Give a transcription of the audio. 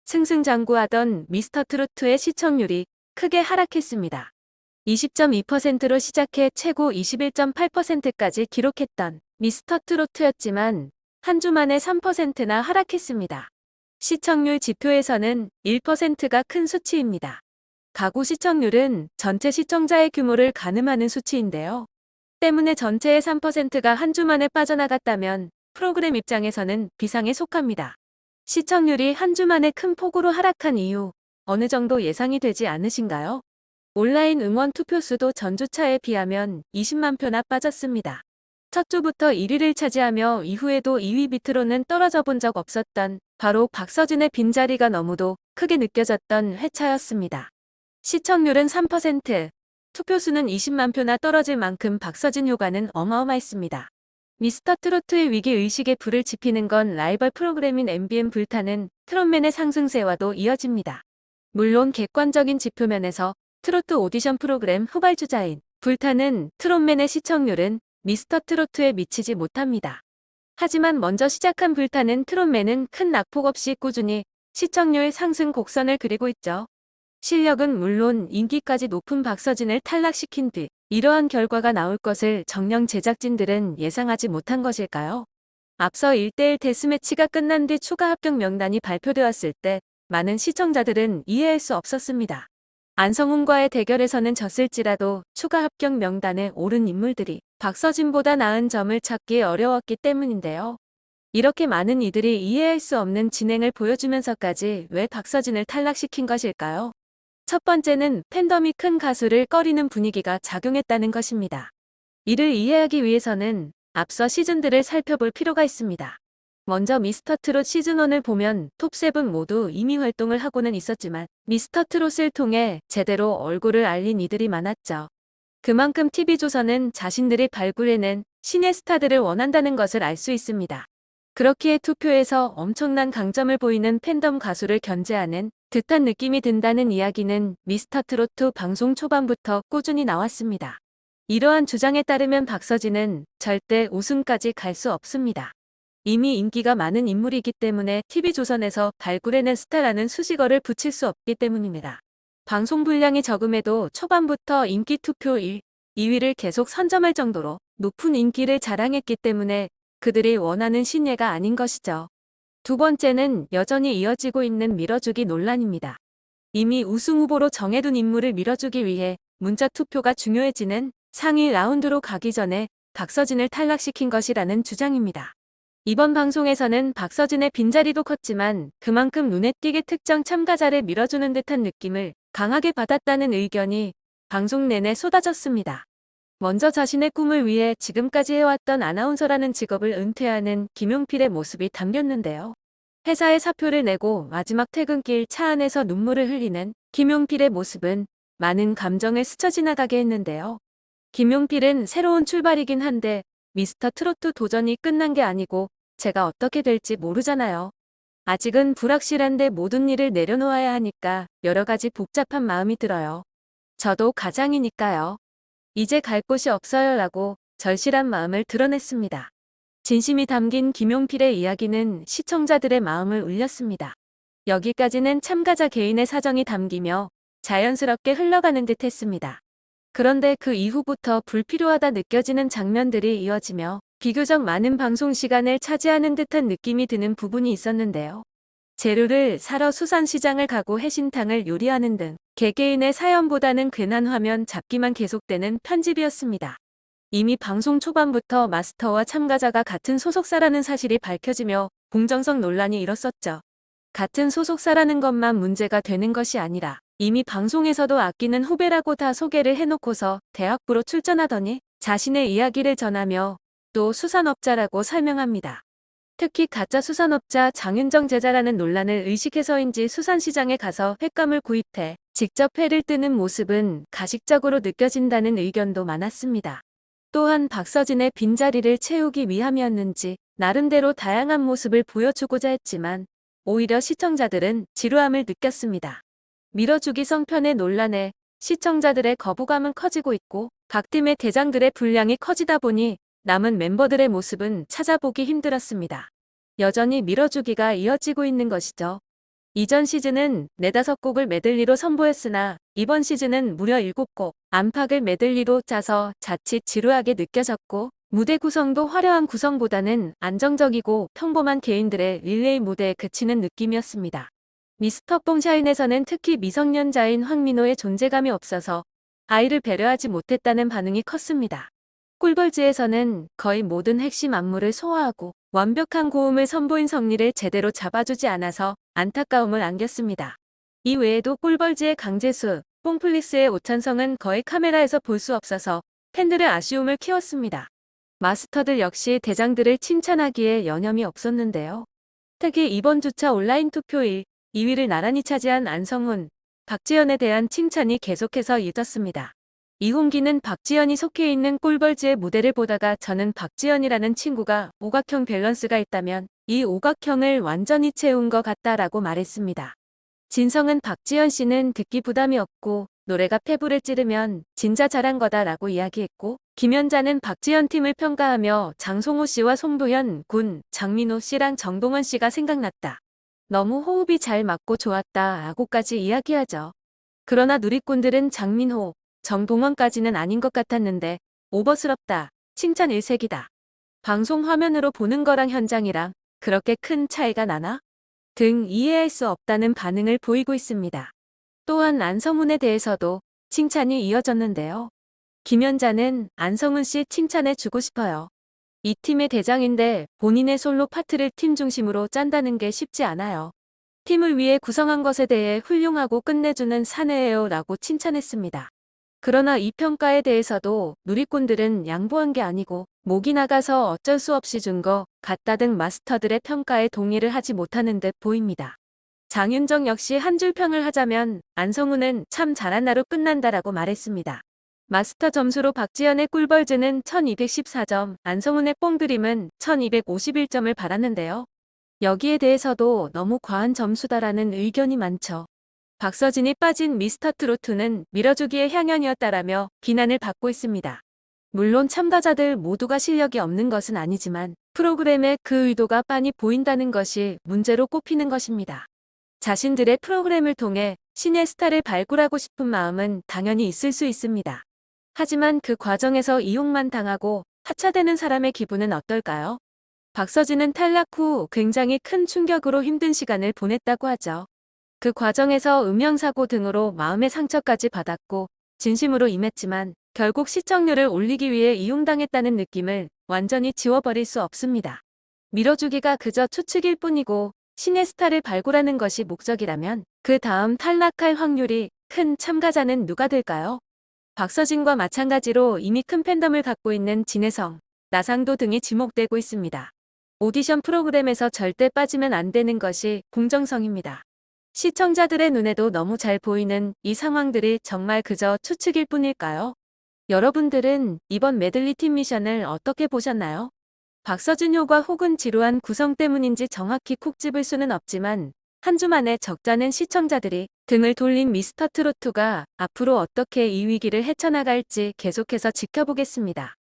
승승장구하던 미스터트로트의 시청률이 크게 하락했습니다. 20.2%로 시작해 최고 21.8%까지 기록했던 미스터트로트였지만 한 주 만에 3%나 하락했습니다. 시청률 지표에서는 1%가 큰 수치입니다. 가구 시청률은 전체 시청자의 규모를 가늠하는 수치인데요. 때문에 전체의 3%가 한 주 만에 빠져나갔다면 프로그램 입장에서는 비상에 속합니다. 시청률이 한 주 만에 큰 폭으로 하락한 이유 어느 정도 예상이 되지 않으신가요? 온라인 응원 투표수도 전주차에 비하면 20만 표나 빠졌습니다. 첫 주부터 1위를 차지하며 이후에도 2위 밑으로는 떨어져 본 적 없었던 바로 박서준의 빈자리가 너무도 크게 느껴졌던 회차였습니다. 시청률은 3%, 투표수는 20만 표나 떨어질 만큼 박서준 효과는 어마어마했습니다. 미스터트로트의 위기의식에 불을 지피는 건 라이벌 프로그램인 MBN 불타는 트롯맨의 상승세와도 이어집니다. 물론 객관적인 지표면에서 트로트 오디션 프로그램 후발주자인 불타는 트롯맨의 시청률은 미스터트로트에 미치지 못합니다. 하지만 먼저 시작한 불타는 트롯맨은 큰 낙폭 없이 꾸준히 시청률 상승 곡선을 그리고 있죠. 실력은 물론 인기까지 높은 박서진을 탈락시킨 뒤 이러한 결과가 나올 것을 정녕 제작진들은 예상하지 못한 것일까요? 앞서 1대1 데스매치가 끝난 뒤 추가 합격 명단이 발표되었을 때 많은 시청자들은 이해할 수 없었습니다. 안성훈과의 대결에서는 졌을지라도 추가 합격 명단에 오른 인물들이 박서진보다 나은 점을 찾기 어려웠기 때문인데요. 이렇게 많은 이들이 이해할 수 없는 진행을 보여주면서까지 왜 박서진을 탈락시킨 것일까요? 첫 번째는 팬덤이 큰 가수를 꺼리는 분위기가 작용했다는 것입니다. 이를 이해하기 위해서는 앞서 시즌들을 살펴볼 필요가 있습니다. 먼저 미스터트롯 시즌1을 보면 톱7 모두 이미 활동을 하고는 있었지만 미스터트롯을 통해 제대로 얼굴을 알린 이들이 많았죠. 그만큼 TV조선은 자신들이 발굴해낸 신의 스타들을 원한다는 것을 알 수 있습니다. 그렇기에 투표에서 엄청난 강점을 보이는 팬덤 가수를 견제하는 듯한 느낌이 든다는 이야기는 미스터트롯2 방송 초반부터 꾸준히 나왔습니다. 이러한 주장에 따르면 박서진은 절대 우승까지 갈 수 없습니다. 이미 인기가 많은 인물이기 때문에 TV조선에서 발굴해낸 스타라는 수식어를 붙일 수 없기 때문입니다. 방송 분량이 적음에도 초반부터 인기 투표 1, 2위를 계속 선점할 정도로 높은 인기를 자랑했기 때문에 그들이 원하는 신예가 아닌 것이죠. 두 번째는 여전히 이어지고 있는 밀어주기 논란입니다. 이미 우승 후보로 정해둔 인물을 밀어주기 위해 문자 투표가 중요해지는 상위 라운드로 가기 전에 박서진을 탈락시킨 것이라는 주장입니다. 이번 방송에서는 박서진의 빈자리도 컸지만 그만큼 눈에 띄게 특정 참가자를 밀어주는 듯한 느낌을 강하게 받았다는 의견이 방송 내내 쏟아졌습니다. 먼저 자신의 꿈을 위해 지금까지 해왔던 아나운서라는 직업을 은퇴하는 김용필의 모습이 담겼는데요. 회사에 사표를 내고 마지막 퇴근길 차 안에서 눈물을 흘리는 김용필의 모습은 많은 감정을 스쳐 지나가게 했는데요. 김용필은 새로운 출발이긴 한데 미스터트로트 도전이 끝난 게 아니고 제가 어떻게 될지 모르잖아요. 아직은 불확실한데 모든 일을 내려놓아야 하니까 여러 가지 복잡한 마음이 들어요. 저도 가장이니까요. 이제 갈 곳이 없어요 라고 절실한 마음을 드러냈습니다. 진심이 담긴 김용필의 이야기는 시청자들의 마음을 울렸습니다. 여기까지는 참가자 개인의 사정이 담기며 자연스럽게 흘러가는 듯 했습니다. 그런데 그 이후부터 불필요하다 느껴지는 장면들이 이어지며 비교적 많은 방송 시간을 차지하는 듯한 느낌이 드는 부분이 있었는데요. 재료를 사러 수산시장을 가고 해신탕을 요리하는 등 개개인의 사연보다는 괜한 화면 잡기만 계속되는 편집이었습니다. 이미 방송 초반부터 마스터와 참가자가 같은 소속사라는 사실이 밝혀지며 공정성 논란이 일었었죠. 같은 소속사라는 것만 문제가 되는 것이 아니라 이미 방송에서도 아끼는 후배라고 다 소개를 해놓고서 대학부로 출전하더니 자신의 이야기를 전하며 또 수산업자라고 설명합니다. 특히 가짜 수산업자 장윤정 제자라는 논란을 의식해서인지 수산시장에 가서 횟감을 구입해 직접 회를 뜨는 모습은 가식적으로 느껴진다는 의견도 많았습니다. 또한 박서진의 빈자리를 채우기 위함이었는지 나름대로 다양한 모습을 보여주고자 했지만 오히려 시청자들은 지루함을 느꼈습니다. 밀어주기 성편의 논란에 시청자들의 거부감은 커지고 있고 각 팀의 대장들의 분량이 커지다 보니 남은 멤버들의 모습은 찾아보기 힘들었습니다. 여전히 밀어주기가 이어지고 있는 것이죠. 이전 시즌은 4~5곡을 메들리로 선보였으나 이번 시즌은 무려 7곡 안팎을 메들리로 짜서 자칫 지루하게 느껴졌고, 무대 구성도 화려한 구성보다는 안정적이고 평범한 개인들의 릴레이 무대에 그치는 느낌이었습니다. 미스터 뽕샤인에서는 특히 미성년자인 황민호의 존재감이 없어서 아이를 배려하지 못했다는 반응이 컸습니다. 꿀벌즈에서는 거의 모든 핵심 안무를 소화하고 완벽한 고음을 선보인 성리를 제대로 잡아주지 않아서 안타까움을 안겼습니다. 이 외에도 꿀벌즈의 강재수, 뽕플릭스의 오찬성은 거의 카메라에서 볼 수 없어서 팬들의 아쉬움을 키웠습니다. 마스터들 역시 대장들을 칭찬하기에 여념이 없었는데요. 특히 이번 주차 온라인 투표일 2위를 나란히 차지한 안성훈, 박지연에 대한 칭찬이 계속해서 이어졌습니다. 이홍기는 박지연이 속해 있는 꿀벌즈의 무대를 보다가 저는 박지연이라는 친구가 오각형 밸런스가 있다면 이 오각형을 완전히 채운 것 같다라고 말했습니다. 진성은 박지연 씨는 듣기 부담이 없고 노래가 폐부를 찌르면 진짜 잘한 거다라고 이야기했고, 김연자는 박지연 팀을 평가하며 장송호 씨와 송도현 군, 장민호 씨랑 정동원 씨가 생각났다. 너무 호흡이 잘 맞고 좋았다 라고까지 이야기하죠. 그러나 누리꾼들은 장민호, 정동원까지는 아닌 것 같았는데 오버스럽다, 칭찬 일색이다. 방송 화면으로 보는 거랑 현장이랑 그렇게 큰 차이가 나나? 등 이해할 수 없다는 반응을 보이고 있습니다. 또한 안성훈에 대해서도 칭찬이 이어졌는데요. 김연자는 안성훈 씨 칭찬해 주고 싶어요. 이 팀의 대장인데 본인의 솔로 파트를 팀 중심으로 짠다는 게 쉽지 않아요. 팀을 위해 구성한 것에 대해 훌륭하고 끝내주는 사내예요 라고 칭찬했습니다. 그러나 이 평가에 대해서도 누리꾼들은 양보한 게 아니고 목이 나가서 어쩔 수 없이 준 거 같다 등 마스터들의 평가에 동의를 하지 못하는 듯 보입니다. 장윤정 역시 한 줄 평을 하자면 안성훈은 참 잘한 나로 끝난다라고 말했습니다. 마스터 점수로 박지연의 꿀벌즈는 1214점, 안성훈의 뽕드림은 1251점을 받았는데요. 여기에 대해서도 너무 과한 점수다라는 의견이 많죠. 박서진이 빠진 미스터트로트는 밀어주기의 향연이었다라며 비난을 받고 있습니다. 물론 참가자들 모두가 실력이 없는 것은 아니지만 프로그램에 그 의도가 빤히 보인다는 것이 문제로 꼽히는 것입니다. 자신들의 프로그램을 통해 신의 스타를 발굴하고 싶은 마음은 당연히 있을 수 있습니다. 하지만 그 과정에서 이용만 당하고 하차되는 사람의 기분은 어떨까요? 박서진은 탈락 후 굉장히 큰 충격으로 힘든 시간을 보냈다고 하죠. 그 과정에서 음향사고 등으로 마음의 상처까지 받았고 진심으로 임했지만 결국 시청률을 올리기 위해 이용당했다는 느낌을 완전히 지워버릴 수 없습니다. 밀어주기가 그저 추측일 뿐이고 신의 스타를 발굴하는 것이 목적이라면 그 다음 탈락할 확률이 큰 참가자는 누가 될까요? 박서진과 마찬가지로 이미 큰 팬덤을 갖고 있는 진혜성, 나상도 등이 지목되고 있습니다. 오디션 프로그램에서 절대 빠지면 안 되는 것이 공정성입니다. 시청자들의 눈에도 너무 잘 보이는 이 상황들이 정말 그저 추측일 뿐일까요? 여러분들은 이번 메들리 팀 미션을 어떻게 보셨나요? 박서진 효과 혹은 지루한 구성 때문인지 정확히 콕 집을 수는 없지만 한 주 만에 적잖은 시청자들이 등을 돌린 미스터트로트가 앞으로 어떻게 이 위기를 헤쳐나갈지 계속해서 지켜보겠습니다.